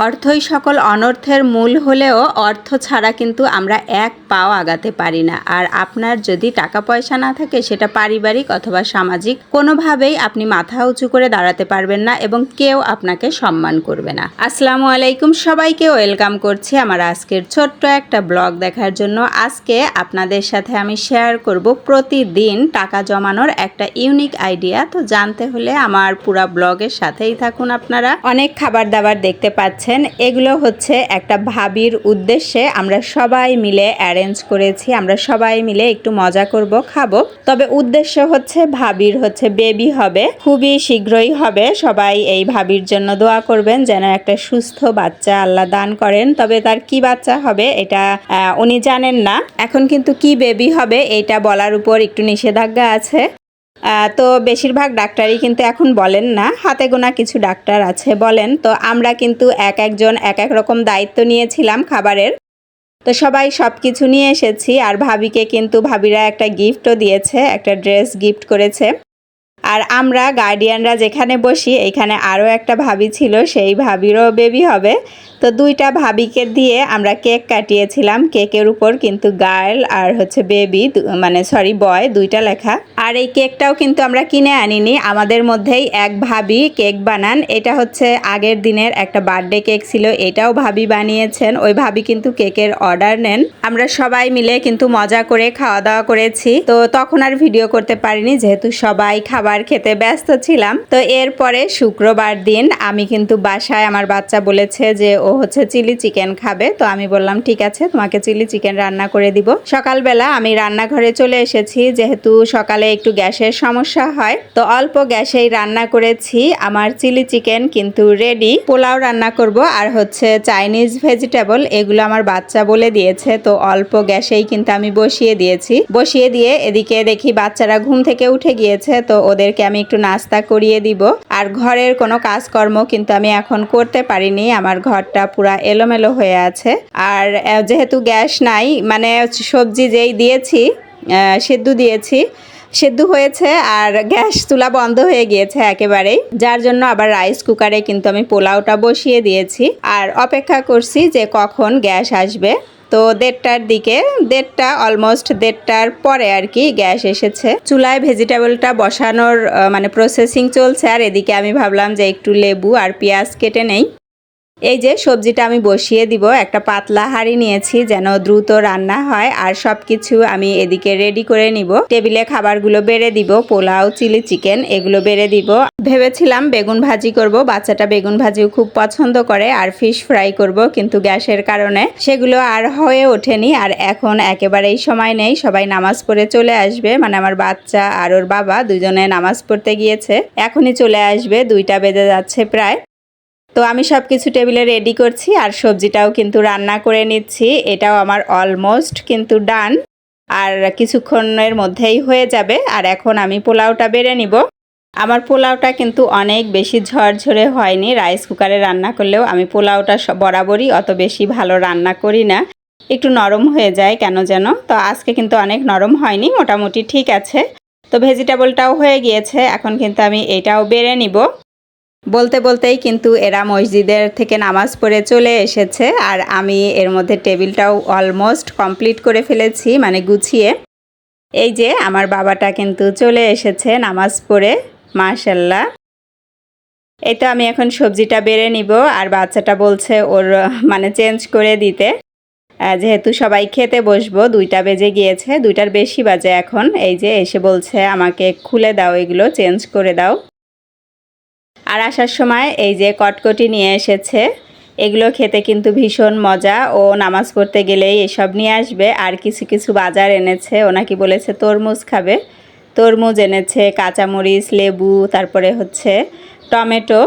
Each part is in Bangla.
অর্থই সকল অনর্থের মূল হলেও অর্থ ছাড়া কিন্তু আমরা এক পাও আগাতে পারি না। আর আপনার যদি টাকা পয়সা না থাকে সেটা পারিবারিক অথবা সামাজিক কোনোভাবেই আপনি মাথা উঁচু করে দাঁড়াতে পারবেন না এবং কেউ আপনাকে সম্মান করবে না। আসসালামু আলাইকুম, সবাইকে ওয়েলকাম করছি আমার আজকের ছোট্ট একটা ব্লগ দেখার জন্য। আজকে আপনাদের সাথে আমি শেয়ার করব প্রতিদিন টাকা জমানোর একটা ইউনিক আইডিয়া। তো জানতে হলে আমার পুরো ব্লগের সাথেই থাকুন। আপনারা অনেক খাবার দাবার দেখতে পাচ্ছেন, এগুলো হচ্ছে একটা ভাবির উদ্দেশ্যে আমরা সবাই মিলে অ্যারেঞ্জ করেছি। আমরা সবাই মিলে একটু মজা করব, খাবো। তবে উদ্দেশ্য হচ্ছে ভাবির বেবি হবে, খুবই শীঘ্রই হবে। সবাই এই ভাবির জন্য দোয়া করবেন যেন একটা সুস্থ বাচ্চা আল্লাহ দান করেন। তবে তার কি বাচ্চা হবে এটা উনি জানেন না। এখন কিন্তু কি বেবি হবে এটা বলার উপর একটু নিষেধাজ্ঞা আছে। তো বেশিরভাগ ডাক্তারই কিন্তু এখন বলেন না, হাতে গোনা কিছু ডাক্তার আছে বলেন। তো আমরা কিন্তু একজন এক এক রকম দায়িত্ব নিয়েছিলাম খাবারের। তো সবাই সব কিছু নিয়ে এসেছি। আর ভাবিকে কিন্তু ভাবিরা একটা গিফটও দিয়েছে, একটা ড্রেস গিফট করেছে। আর আমরা গার্ডিয়ানরা যেখানে বসি এইখানে আরও একটা ভাবি ছিল, সেই ভাবিরও বেবি হবে। তো দুইটা ভাবিকে দিয়ে আমরা কেক কাটিয়েছিলাম। কেকের উপর কিন্তু গার্ল আর বেবি বয় দুইটা লেখা। আর এই কেকটাও কিন্তু আমরা কিনে আনিনি, আমাদের মধ্যেই এক ভাবি কেক বানান। এটা আগের দিনের একটা বার্থডে কেক ছিল, এটাও ভাবি বানিয়েছেন। ওই ভাবি কিন্তু কেকের অর্ডার নেন। আমরা সবাই মিলে কিন্তু মজা করে খাওয়া দাওয়া করেছি। তো তখন আর ভিডিও করতে পারিনি যেহেতু সবাই খাবার খেতে ব্যস্ত ছিলাম। তো এরপরে শুক্রবার দিন আমি কিন্তু বাসায়, আমার বাচ্চা বলেছে যে ও চিলি চিকেন খাবে। তো আমি বললাম ঠিক আছে, তোমাকে চিলি চিকেন রান্না করে দিব। সকালবেলা আমি রান্নাঘরে চলে এসেছি, যেহেতু সকালে একটু গ্যাসের সমস্যা হয়। তো অল্প গ্যাসেই রান্না করেছি। আমার চিলি চিকেন কিন্তু রেডি। পোলাও রান্না করব আর চাইনিজ ভেজিটেবল, এগুলো আমার বাচ্চা বলে দিয়েছে। তো অল্প গ্যাসেই কিন্তু আমি বসিয়ে দিয়েছি। বসিয়ে দিয়ে এদিকে দেখি বাচ্চারা ঘুম থেকে উঠে গিয়েছে। তো ওদেরকে আমি একটু নাস্তা করিয়ে দিব। আর ঘরের কোনো কাজকর্ম কিন্তু আমি এখন করতে পারিনি, আমার ঘরটা পুরা এলোমেলো হয়ে আছে। আর যেহেতু গ্যাস নাই, সবজি যেই দিয়েছি সেদ্ধ দিয়েছি, সেদ্ধ হয়েছে আর গ্যাস চুলা বন্ধ হয়ে গিয়েছে একেবারেই, যার জন্য আবার রাইস কুকারে কিন্তু আমি পোলাওটা বসিয়ে দিয়েছি। আর অপেক্ষা করছি যে কখন গ্যাস আসবে। তো 1:30টার দিকে, অলমোস্ট 1:30টার পরে আর কি গ্যাস এসেছে। চুলায় ভেজিটেবলটা বসানোর প্রসেসিং চলছে। আর এদিকে আমি ভাবলাম যে একটু লেবু আর পেঁয়াজ কেটে নেই। এই যে সবজিটা আমি বসিয়ে দিব। একটা পাতলা হাঁড়ি নিয়েছি যেন দ্রুত রান্না হয়। আর সব কিছু আমি এদিকে রেডি করে নিব। টেবিলে খাবারগুলো বেড়ে দিব, পোলাও, চিলি চিকেন এগুলো বেড়ে দিব। ভেবেছিলাম বেগুন ভাজি করব, বাচ্চাটা বেগুন ভাজিও খুব পছন্দ করে। আর ফিশ ফ্রাই করব, কিন্তু গ্যাসের কারণে সেগুলো আর হয়ে ওঠেনি। আর এখন একেবারেই সময় নেই, সবাই নামাজ পড়ে চলে আসবে। আমার বাচ্চা আর ওর বাবা দুজনে নামাজ পড়তে গিয়েছে, এখনই চলে আসবে, 2টা বেজে যাচ্ছে প্রায়। তো আমি সব কিছু টেবিলে রেডি করছি আর সবজিটাও কিন্তু রান্না করে নিচ্ছি। এটাও আমার অলমোস্ট কিন্তু ডান, আর কিছুক্ষণের মধ্যেই হয়ে যাবে। আর এখন আমি পোলাওটা বেড়ে নিব। আমার পোলাওটা কিন্তু অনেক বেশি ঝরঝরে হয়নি। রাইস কুকারে রান্না করলেও আমি পোলাওটা বরাবরই অত বেশি ভালো রান্না করি না, একটু নরম হয়ে যায় কেন যেন। তো আজকে কিন্তু অনেক নরম হয়নি, মোটামুটি ঠিক আছে। তো ভেজিটেবলটাও হয়ে গিয়েছে, এখন কিন্তু আমি এটাও বেড়ে নিব। বলতে বলতেই কিন্তু এরা মসজিদের থেকে নামাজ পড়ে চলে এসেছে। আর আমি এর মধ্যে টেবিলটাও অলমোস্ট কমপ্লিট করে ফেলেছি, গুছিয়ে। এই যে আমার বাবাটা কিন্তু চলে এসেছে নামাজ পড়ে, মাশাল্লাহ। এই তো আমি এখন সবজিটা বেড়ে নিব। আর বাচ্চাটা বলছে ওর চেঞ্জ করে দিতে, যেহেতু সবাই খেতে বসবো। 2টা বেজে গিয়েছে, 2টার বেশি বাজে এখন। এই যে এসে বলছে আমাকে খুলে দাও, এগুলো চেঞ্জ করে দাও। আর আসার সময় এই যে কটকটি নিয়ে এসেছে, এগুলো খেতে কিন্তু ভীষণ মজা। ও নামাজ পড়তে গেলেই এসব নিয়ে আসবে। আর কিছু কিছু বাজার এনেছে, ও নাকি বলেছে তরমুজ খাবে। তরমুজ এনেছে, কাঁচামরিচ, লেবু, তারপরে টমেটো,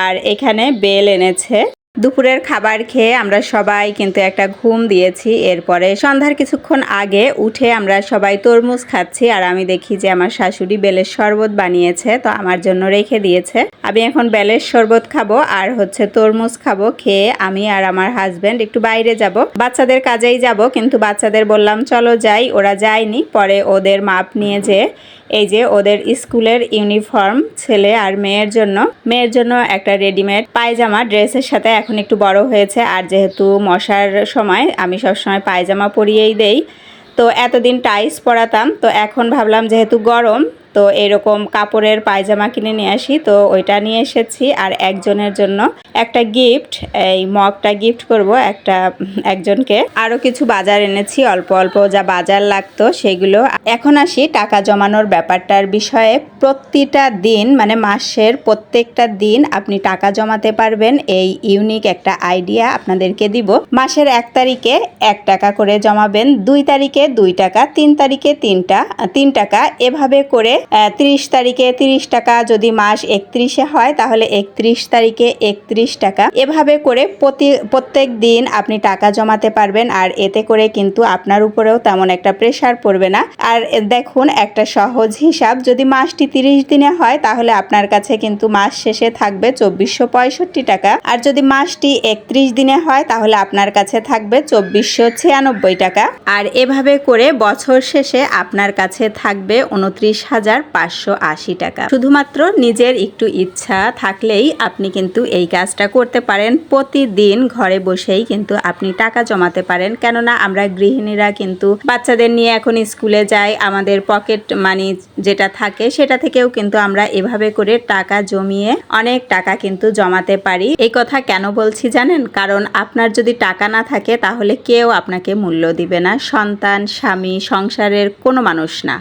আর এখানে বেল এনেছে। দুপুরের খাবার খেয়ে আমরা সবাই কিন্তু একটা ঘুম দিয়েছি। এরপরে সন্ধ্যার কিছুক্ষণ আগে উঠে আমরা সবাই তরমুজ খাচ্ছি। আর আমি দেখি যে আমার শাশুড়ি বেলের শরবত বানিয়েছে, তো আমার জন্য রেখে দিয়েছে। আমি এখন বেলের শরবত খাবো আর তরমুজ খাবো। খেয়ে আমি আর আমার হাজব্যান্ড একটু বাইরে যাব, বাচ্চাদের কাজেই যাব। কিন্তু বাচ্চাদের বললাম চলো যাই, ওরা যায়নি। পরে ওদের মাপ নিয়ে যে এই যে ওদের স্কুলের ইউনিফর্ম ছেলে আর মেয়ের জন্য একটা রেডিমেড পায়জামা ড্রেসের সাথে এখন একটু বড় হয়েছে, আর যেহেতু মশার সময় আমি সবসময় পায়জামা পরিয়েই দেই, তো এতদিন টাইস পরাতাম, তো এখন ভাবলাম যেহেতু গরম তো এরকম কাপড়ের পায়জামা কিনে নিয়ে আসি, তো ওইটা নিয়ে এসেছি। আর একজনের জন্য একটা গিফট, এই মগটা গিফট করব একজনকে। আরও কিছু বাজার এনেছি, অল্প অল্প যা বাজার লাগতো সেগুলো। এখন আসি টাকা জমানোর ব্যাপারটার বিষয়ে। প্রতিটা দিন মানে মাসের প্রত্যেকটা দিন আপনি টাকা জমাতে পারবেন, এই ইউনিক একটা আইডিয়া আপনাদেরকে দিব। মাসের 1 তারিখে 1 টাকা করে জমাবেন, 2 তারিখে 2 টাকা, 3 তারিখে 3 টাকা, এভাবে করে 30 তারিখে 30 টাকা, যদি মাস 31-এ হয় তাহলে 31 তারিখে 31 টাকা, এভাবে করে প্রত্যেক দিন আপনি টাকা জমাতে পারবেন। আর এতে করে কিন্তু আপনার উপরেও তেমন একটা প্রেশার পড়বে না। আর দেখুন একটা সহজ হিসাব, যদি মাসটি 30 দিনে হয় তাহলে আপনার কাছে কিন্তু মাস শেষে থাকবে 2465 টাকা, আর যদি মাসটি 31 দিনে হয় তাহলে আপনার কাছে থাকবে 2496 টাকা। আর এভাবে করে বছর শেষে আপনার কাছে থাকবে 29,580 টাকা। শুধুমাত্র নিজের একটু ইচ্ছা থাকলেই আপনি কিন্তু এই কাজটা করতে পারেন। প্রতিদিন ঘরে বসেই কিন্তু আপনি টাকা জমাতে পারেন, কেননা আমরা গৃহিণীরা কিন্তু বাচ্চাদের নিয়ে এখন স্কুলে যাই, আমাদের পকেট মানি যেটা থাকে সেটা থেকেও কিন্তু আমরা এভাবে করে টাকা জমিয়ে অনেক টাকা কিন্তু জমাতে পারি। এই কথা কেন বলছি জানেন? কারণ আপনার যদি টাকা না থাকে তাহলে কেউ আপনাকে মূল্য দিবে না, সন্তান, স্বামী, সংসারের কোনো মানুষ না।